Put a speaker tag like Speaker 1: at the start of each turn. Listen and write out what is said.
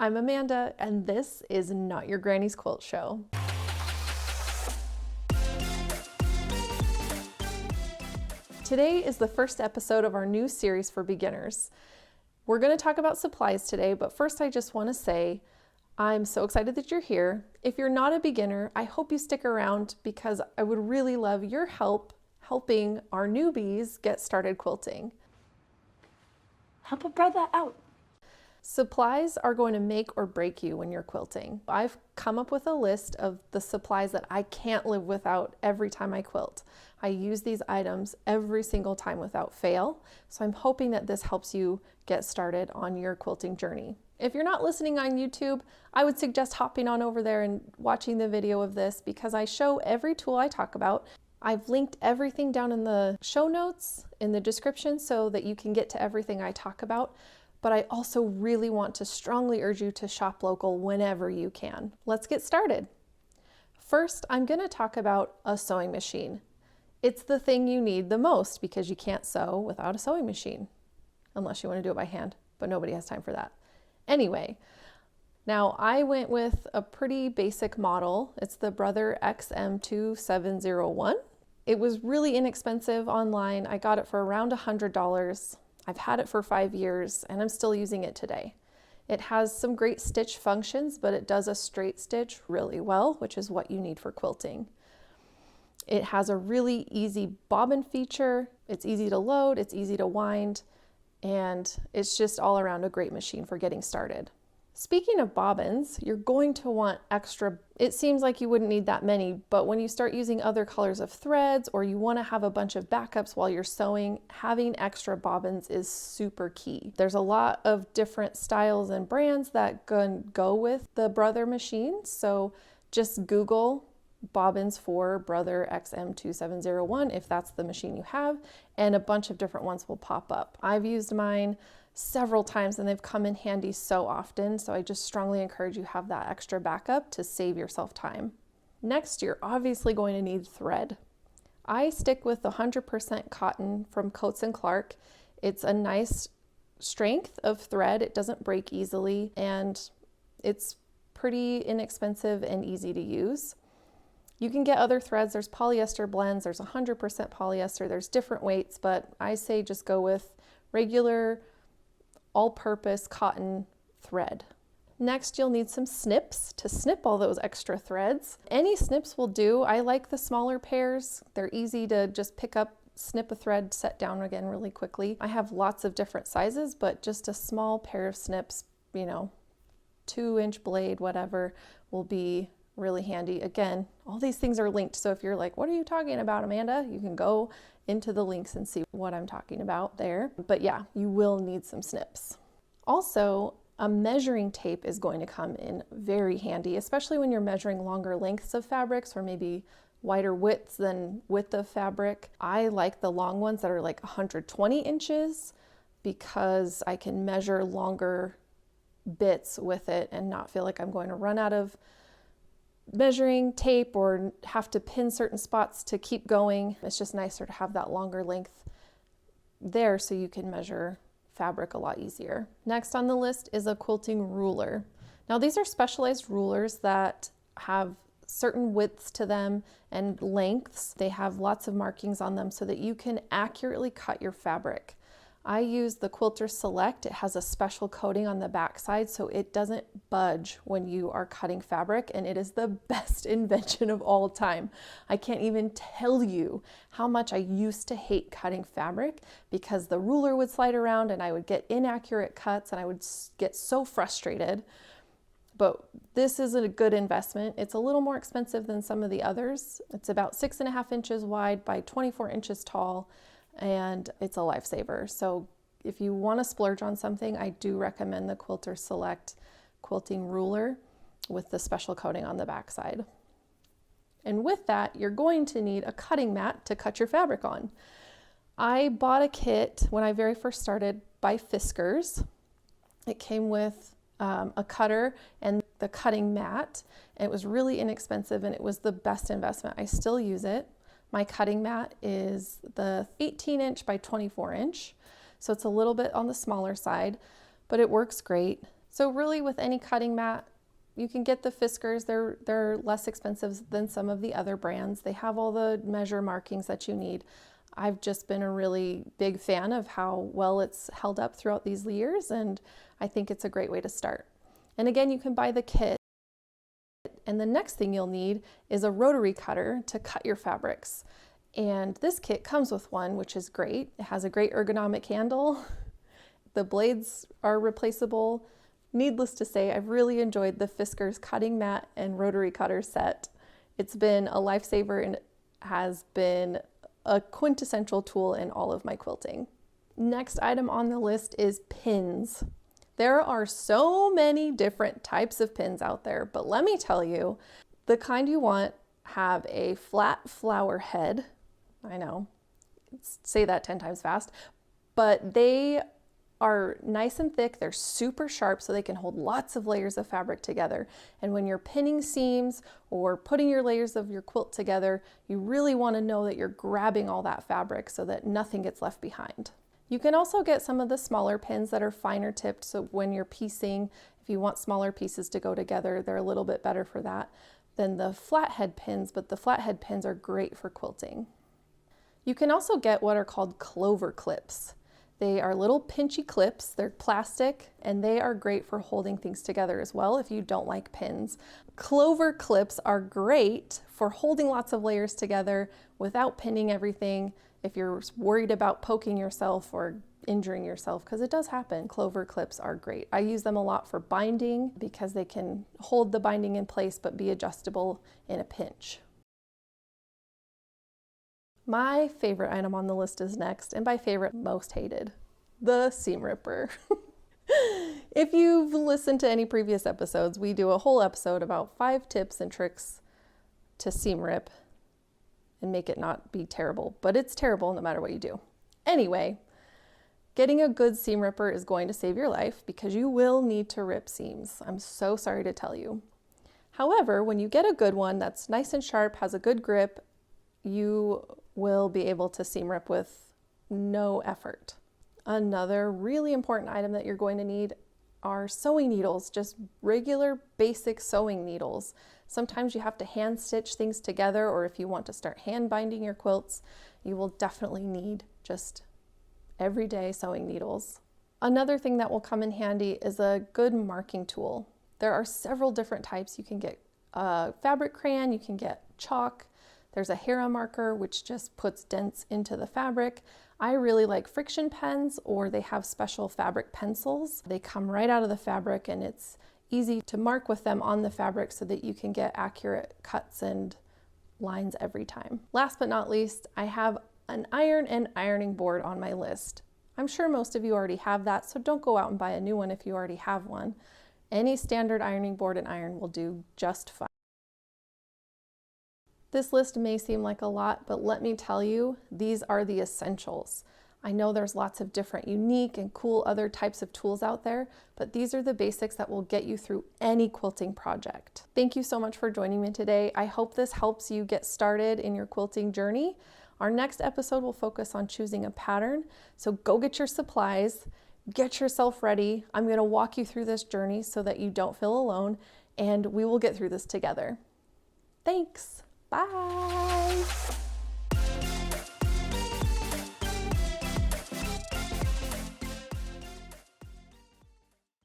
Speaker 1: I'm Amanda, and this is Not Your Granny's Quilt Show. Today is the first episode of our new series for beginners. We're going to talk about supplies today, but first I just want to say I'm so excited that you're here. If you're not a beginner, I hope you stick around because I would really love your help helping our newbies get started quilting.
Speaker 2: Help a brother out.
Speaker 1: Supplies are going to make or break you when you're quilting. I've come up with a list of the supplies that I can't live without every time I quilt. I use these items every single time without fail, so I'm hoping that this helps you get started on your quilting journey. If you're not listening on YouTube, I would suggest hopping on over there and watching the video of this because I show every tool I talk about. I've linked everything down in the show notes, in the description, so that you can get to everything I talk about. But I also really want to strongly urge you to shop local whenever you can. Let's get started. First, I'm going to talk about a sewing machine. It's the thing you need the most because you can't sew without a sewing machine, unless you want to do it by hand, but nobody has time for that. Anyway, now I went with a pretty basic model. It's the Brother XM2701. It was really inexpensive online. I got it for around $100. I've had it for 5 years and I'm still using it today. It has some great stitch functions, but it does a straight stitch really well, which is what you need for quilting. It has a really easy bobbin feature. It's easy to load, it's easy to wind, and it's just all around a great machine for getting started. Speaking of bobbins, you're going to want extra. It seems like you wouldn't need that many, but when you start using other colors of threads or you want to have a bunch of backups while you're sewing, having extra bobbins is super key. There's a lot of different styles and brands that go with the Brother machine, so just Google bobbins for Brother XM2701 if that's the machine you have, and a bunch of different ones will pop up. I've used mine several times and they've come in handy so often, so I just strongly encourage you have that extra backup to save yourself time. Next, you're obviously going to need thread. I stick with 100% cotton from Coats & Clark. It's a nice strength of thread, it doesn't break easily, and it's pretty inexpensive and easy to use. You can get other threads. There's polyester blends, there's 100% polyester, there's different weights, but I say just go with regular all-purpose cotton thread. Next, you'll need some snips to snip all those extra threads. Any snips will do. I like the smaller pairs. They're easy to just pick up, snip a thread, set down again really quickly. I have lots of different sizes, but just a small pair of snips, 2-inch blade, whatever, will be really handy. Again, all these things are linked, so if you're like, what are you talking about, Amanda? You can go into the links and see what I'm talking about there. But yeah, you will need some snips. Also, a measuring tape is going to come in very handy, especially when you're measuring longer lengths of fabrics or maybe wider widths than width of fabric. I like the long ones that are like 120 inches because I can measure longer bits with it and not feel like I'm going to run out of measuring tape or have to pin certain spots to keep going. It's just nicer to have that longer length there so you can measure fabric a lot easier. Next on the list is a quilting ruler. Now these are specialized rulers that have certain widths to them and lengths. They have lots of markings on them so that you can accurately cut your fabric. I use the Quilter Select. It has a special coating on the back side so it doesn't budge when you are cutting fabric, and it is the best invention of all time. I can't even tell you how much I used to hate cutting fabric because the ruler would slide around and I would get inaccurate cuts and I would get so frustrated. But this is a good investment. It's a little more expensive than some of the others. It's about 6.5 inches wide by 24 inches tall. And it's a lifesaver. So if you want to splurge on something, I do recommend the Quilter Select quilting ruler with the special coating on the backside. And with that, you're going to need a cutting mat to cut your fabric on. I bought a kit when I very first started by Fiskars. It came with a cutter and the cutting mat. It was really inexpensive and it was the best investment. I still use it. My cutting mat is the 18-inch by 24-inch, so it's a little bit on the smaller side, but it works great. So really with any cutting mat, you can get the Fiskars. They're less expensive than some of the other brands. They have all the measure markings that you need. I've just been a really big fan of how well it's held up throughout these years, and I think it's a great way to start. And again, you can buy the kit. And the next thing you'll need is a rotary cutter to cut your fabrics. And this kit comes with one, which is great. It has a great ergonomic handle. The blades are replaceable. Needless to say, I've really enjoyed the Fiskars cutting mat and rotary cutter set. It's been a lifesaver and has been a quintessential tool in all of my quilting. Next item on the list is pins. There are so many different types of pins out there, but let me tell you, the kind you want have a flat flower head. I know, say that 10 times fast, but they are nice and thick. They're super sharp, so they can hold lots of layers of fabric together. And when you're pinning seams or putting your layers of your quilt together, you really want to know that you're grabbing all that fabric so that nothing gets left behind. You can also get some of the smaller pins that are finer tipped, so when you're piecing, if you want smaller pieces to go together, they're a little bit better for that than the flathead pins, but the flathead pins are great for quilting. You can also get what are called clover clips. They are little pinchy clips, they're plastic, and they are great for holding things together as well if you don't like pins. Clover clips are great for holding lots of layers together without pinning everything. If you're worried about poking yourself or injuring yourself, because it does happen, clover clips are great. I use them a lot for binding because they can hold the binding in place but be adjustable in a pinch. My favorite item on the list is next, and by favorite, most hated, the seam ripper. If you've listened to any previous episodes, we do a whole episode about 5 tips and tricks to seam rip and make it not be terrible, but it's terrible no matter what you do. Anyway, getting a good seam ripper is going to save your life because you will need to rip seams. I'm so sorry to tell you. However, when you get a good one that's nice and sharp, has a good grip, you will be able to seam rip with no effort. Another really important item that you're going to need are sewing needles, just regular basic sewing needles. Sometimes you have to hand stitch things together, or if you want to start hand binding your quilts, you will definitely need just everyday sewing needles. Another thing that will come in handy is a good marking tool. There are several different types. You can get a fabric crayon, you can get chalk. There's a Hera marker, which just puts dents into the fabric. I really like friction pens, or they have special fabric pencils. They come right out of the fabric, and it's easy to mark with them on the fabric so that you can get accurate cuts and lines every time. Last but not least, I have an iron and ironing board on my list. I'm sure most of you already have that, so don't go out and buy a new one if you already have one. Any standard ironing board and iron will do just fine. This list may seem like a lot, but let me tell you, these are the essentials. I know there's lots of different unique and cool other types of tools out there, but these are the basics that will get you through any quilting project. Thank you so much for joining me today. I hope this helps you get started in your quilting journey. Our next episode will focus on choosing a pattern, so go get your supplies, get yourself ready. I'm going to walk you through this journey so that you don't feel alone, and we will get through this together. Thanks. Bye.